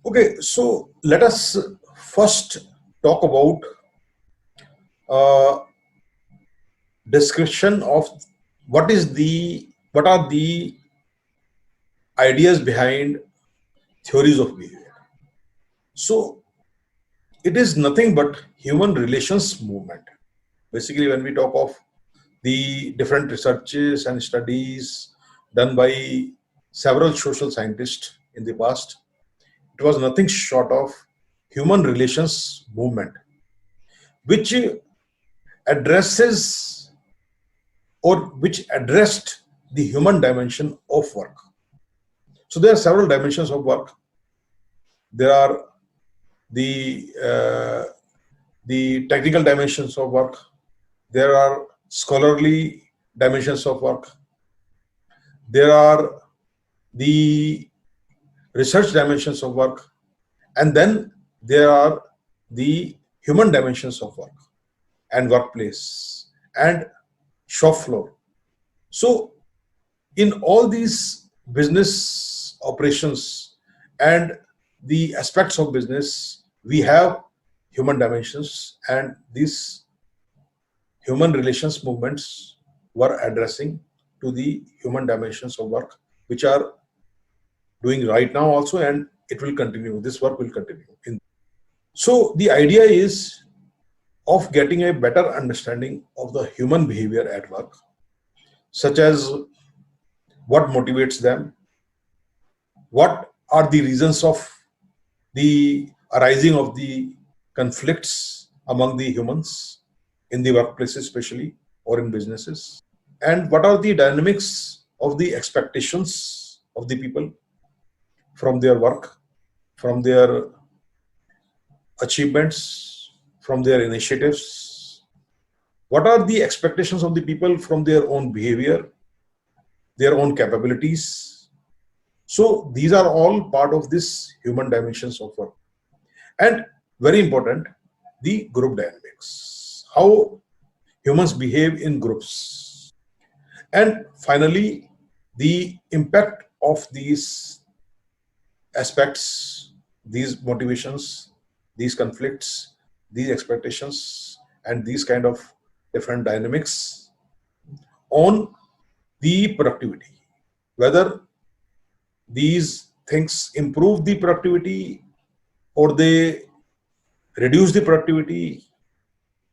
Okay, so let us first talk about uh, description of what are the ideas behind theories of behavior. So it is nothing but human relations movement. Basically, when we talk of the different researches and studies done by several social scientists in the past, it was nothing short of human relations movement, which addresses or which addressed the human dimension of work. So there are several dimensions of work. There are the technical dimensions of work. There are scholarly dimensions of work. There are the research dimensions of work, and then there are the human dimensions of work and workplace and shop floor. So in all these business operations and the aspects of business, we have human dimensions, and these human relations movements were addressing to the human dimensions of work, which are doing right now also, and it will continue. This work will continue. So the idea is of getting a better understanding of the human behavior at work, such as what motivates them, what are the reasons of the arising of the conflicts among the humans in the workplaces, especially, or in businesses, and what are the dynamics of the expectations of the people from their work, from their achievements, from their initiatives. What are the expectations of the people from their own behavior, their own capabilities? So these are all part of this human dimensions of work. And very important, the group dynamics, how humans behave in groups. And finally, the impact of these aspects, these motivations, these conflicts, these expectations, and these kind of different dynamics on the productivity, whether these things improve the productivity or they reduce the productivity.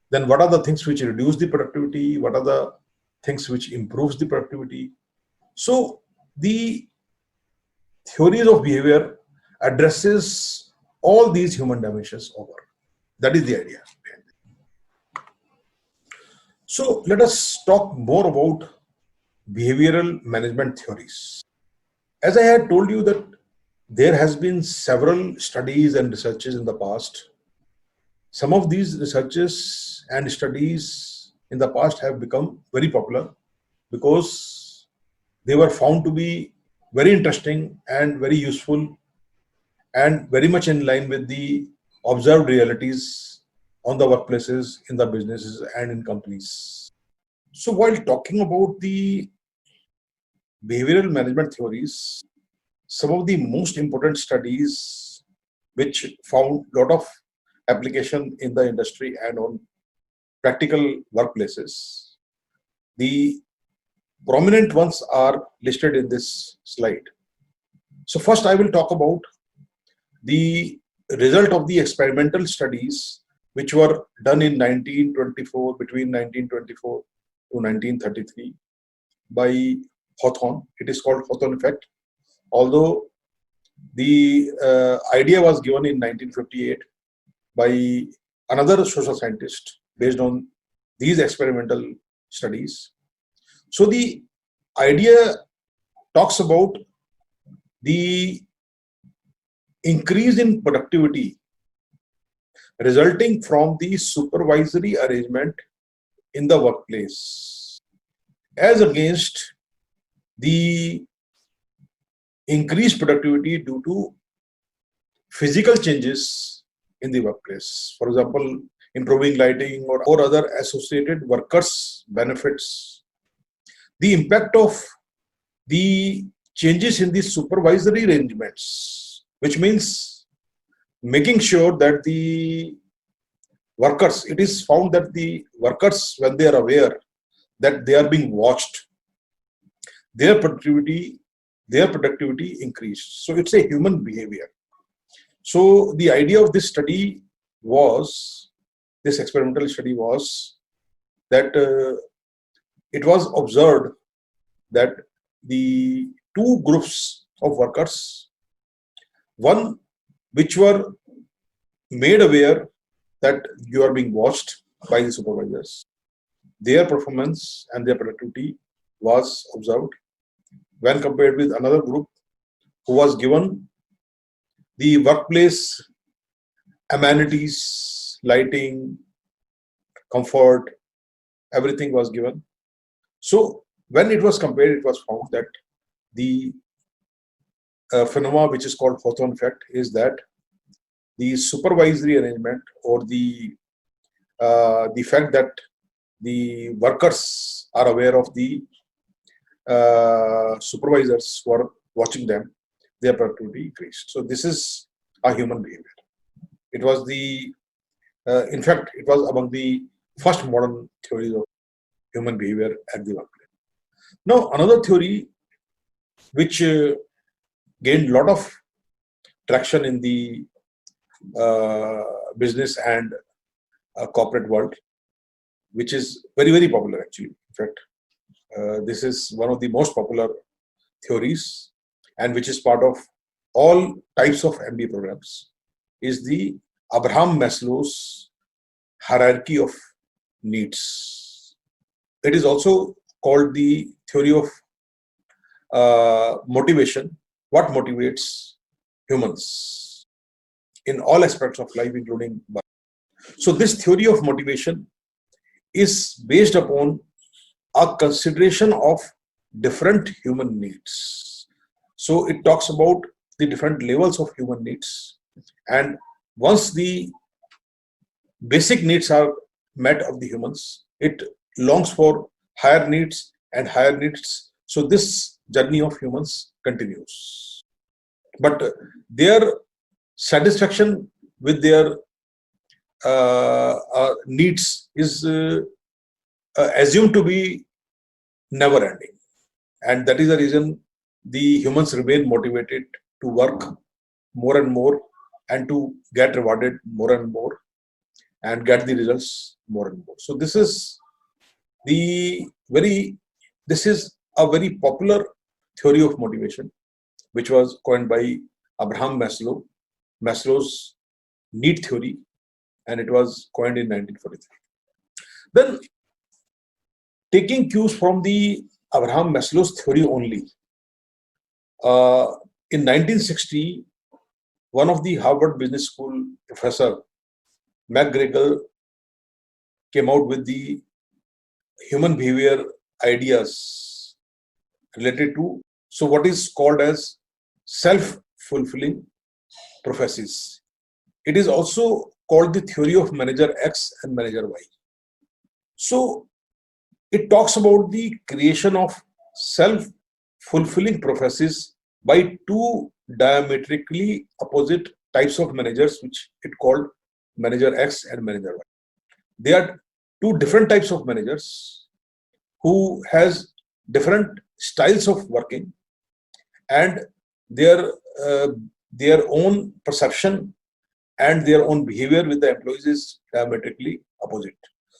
Then what are the things which reduce the productivity? What are the things which improves the productivity? So the theories of behavior addresses all these human dimensions of work. That is the idea. So let us talk more about behavioral management theories. As I had told you that there has been several studies and researches in the past. Some of these researches and studies in the past have become very popular because they were found to be very interesting and very useful and very much in line with the observed realities on the workplaces, in the businesses, and in companies. So while talking about the behavioral management theories, some of the most important studies which found a lot of application in the industry and on practical workplaces, the prominent ones are listed in this slide. So first I will talk about the result of the experimental studies which were done in 1924, between 1924 to 1933 by Hawthorne. It is called Hawthorne effect. Although the idea was given in 1958 by another social scientist based on these experimental studies. So the idea talks about the increase in productivity resulting from the supervisory arrangement in the workplace as against the increased productivity due to physical changes in the workplace. For example, improving lighting or other associated workers' benefits. The impact of the changes in the supervisory arrangements, which means making sure that the workers, it is found that the workers, when they are aware that they are being watched, their productivity increased. So it's a human behavior. So the idea of this study was, this experimental study was that it was observed that the two groups of workers, one which were made aware that you are being watched by the supervisors, their performance and their productivity was observed, when compared with another group who was given the workplace amenities, lighting, comfort, everything was given. So when it was compared, it was found that the phenomena which is called Hawthorne effect is that the supervisory arrangement, or the fact that the workers are aware of the supervisors who are watching them, their productivity increased. So this is a human behavior. It was the, in fact, it was among the first modern theories of human behavior at the workplace. Now, another theory which gained a lot of traction in the business and corporate world, which is very, very popular actually. In fact, this is one of the most popular theories, and which is part of all types of MBA programs, is the Abraham Maslow's hierarchy of needs. It is also called the theory of motivation, what motivates humans in all aspects of life, including work. So this theory of motivation is based upon a consideration of different human needs. So it talks about the different levels of human needs, and once the basic needs are met of the humans, it longs for higher needs and higher needs. So this journey of humans continues. But their satisfaction with their needs is assumed to be never ending. And that is the reason the humans remain motivated to work more and more, and to get rewarded more and more, and get the results more and more. So this is a very popular theory of motivation, which was coined by Abraham Maslow, Maslow's need theory, and it was coined in 1943. Then, taking cues from the Abraham Maslow's theory only, in 1960, one of the Harvard Business School professor, McGregor, came out with the human behavior ideas related to, so what is called as self-fulfilling prophecies. It is also called the theory of manager X and manager Y. So it talks about the creation of self-fulfilling prophecies by two diametrically opposite types of managers, which it called manager X and manager Y. They are two different types of managers who has different styles of working, and their own perception and their own behavior with the employees is diametrically opposite.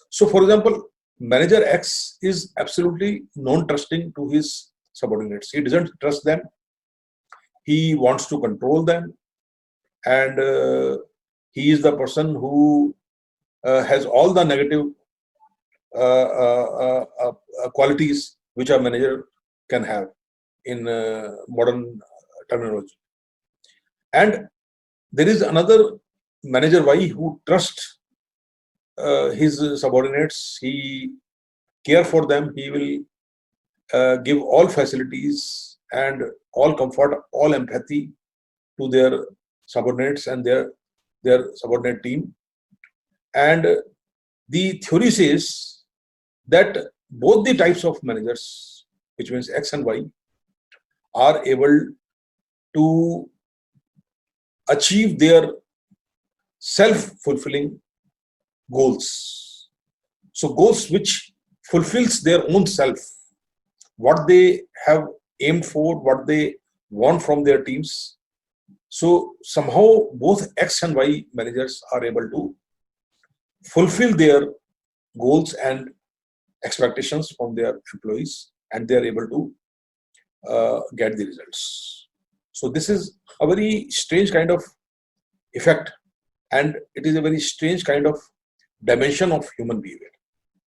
So, for example, manager X is absolutely non-trusting to his subordinates. He doesn't trust them. He wants to control them, and he is the person who has all the negative qualities which a manager can have in modern terminology. And there is another manager Y who trusts his subordinates. He care for them. He will give all facilities and all comfort, all empathy to their subordinates and their subordinate team. And the theory says that both the types of managers, which means X and Y, are able to achieve their self-fulfilling goals. So goals which fulfills their own self, what they have aimed for, what they want from their teams. So somehow both X and Y managers are able to fulfill their goals and expectations from their employees, and they are able to get the results. So this is a very strange kind of effect, and it is a very strange kind of dimension of human behavior.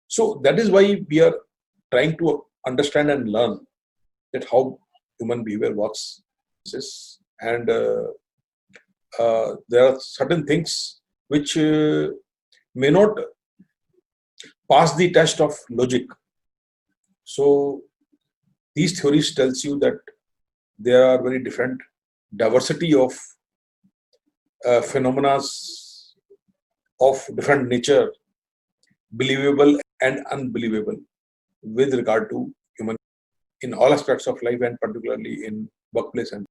So that is why we are trying to understand and learn that how human behavior works. And there are certain things which may not pass the test of logic. So these theories tells you that there are very different diversity of phenomena of different nature, believable and unbelievable, with regard to human in all aspects of life, and particularly in workplace and